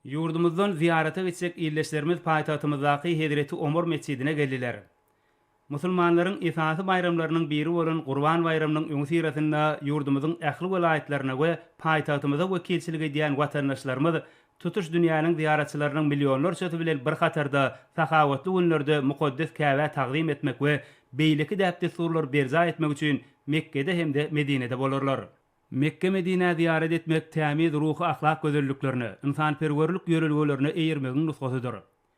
Yurdumuzdan ziyarete gitsek illeşlerimiz paytahtymyzdaky Hedreti Omar mescidine geldiler. Musulmanlaryň esasy bayramlarynyň biri bolan Gurban bayramynyň öňsirasynda yurdumyzyň ähli welaýetlerine we paytahtymyza wekilçilik edýän watandaşlarymyz tutuş dünýäniň ziyaretçileriniň millionlar söti bilen bir hatarda sahawatly günlerde mukaddes Käbä taqdim etmek we beýleki däpde surlar berza etmek üçin Mekke'de hem de Medine'de bolarlar. Mekke Medine ziyaret etmek temiz ruhu ahlak gözelliklerini, insanperwerlik ýörelgelerini eýirmegiň nusgasydyr.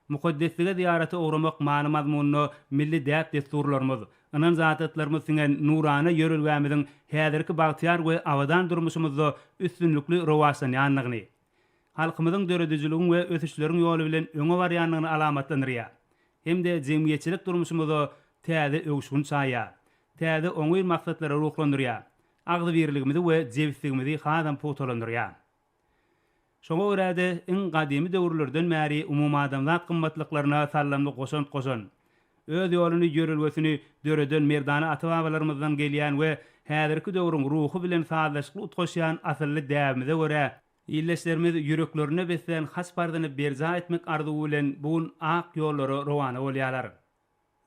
Mukaddeslige ziyarete uğramak many mazmununa milli däp desturlarymyz, anan zatatlarymyz singen nurany ýörelgämiziň häzirki bagtyar we awadan durmuşymyzda üstünlükli rowaşlanýanlygyny, halkymyzyň döredijiligiň we ösüşleriň ýoly bilen öňe barýanlygyny alamatlandyrýar. Hem de jemgyýetçilik durmuşymyzda täze öwüşgün çaýar, täze oňy maksatlara ruhlandyrýar. Agdy birligimizi we jewsligimizi hadan potolandyrýar. Şoňa görä-de iň gadymy döwürlerden bäri umum adamzat gymmatlyklaryna sallamly goşan öz ýoluny ýörelgesini döreden merdana ata-babalarymyzdan gelýän we häzirki döwrüň ruhu bilen sazlaşyk utgaşýan asylly däwimize görä illeşlerimiz ýüreklerine beslen has bardyny berza etmek arzuwy bilen bugun ak ýollary rowany bolýarlar.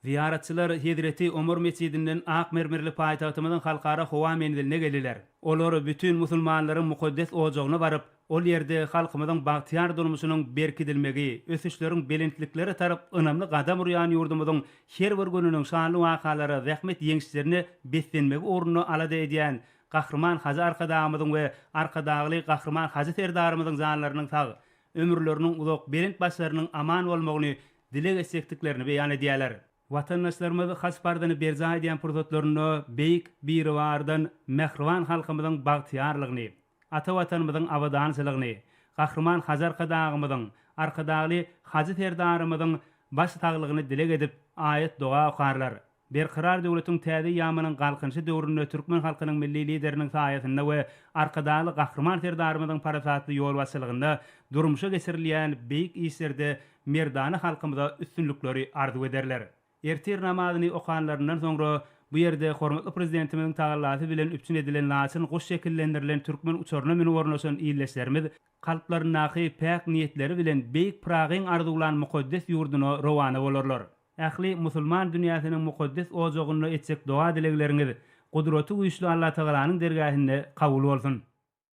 Ziyaretçiler Hedreti Omar mescidinden ak mermerli paytahtymyzyň halkara howa menziline geldiler. Olar bütün musulmanlaryň mukaddes ojagyna baryp, ol ýerde halkymyzyň bagtyar durmuşynyň berkidilmegi, ösüşleriň belentlikleri tarap önamly gadam urýan ýurdumyzyň her bir gününiň şanly wakalary, zähmet ýeňişlerini beslenmegi ornuny alada edýän Gahrman Hazy arkadagymyzyň we arkadagly Gahrman Hazy serdarymyzyň zanlarynyň sag, ömürleriniň uzak, belent başlarynyň aman bolmagyny dile geçsekdiklerini beýan edýärler. Watandaşlarymyz has bardyny berza edýän pursatlaryny beýik bir wardan mehriban halkymyzyň bagtyarlygyny, ata watanymyzyň awadanslygyny, Gahrman Hazy arkadagymyzyň, arkadagly Hazy serdarymyzyň baş taglygyny dile edip ayet doga okarlar. Berkirar döwletiň täze ýamanyň galkynçy döwründe türkmen halkynyň milli lideriniň saýasynda we arkadaly Gahrman serdarymyzyň parasatly ýol başçylygynda durmuşa geçirilýän beýik işlerde merdany halkymyza üstünlükleri arzu ederler. Ertir namazyny okanlaryndan soňra bu ýerde hormatly prezidentimiň tagallasy bilen üpçün edilen naçyn goş şekillendirilen türkmen uçaryna meni ornaşan illeşlerimiz kalplarynaky päk niýetleri bilen beýik Pragyň arzulan mukaddes ýurduna rowany bolarlar. Ähli musulman dünýäsiniň mukaddes ojagyny etsek doga dilegleriniz, gudraty güýçli Allah Tagalanyň dergähinde kabul bolsun.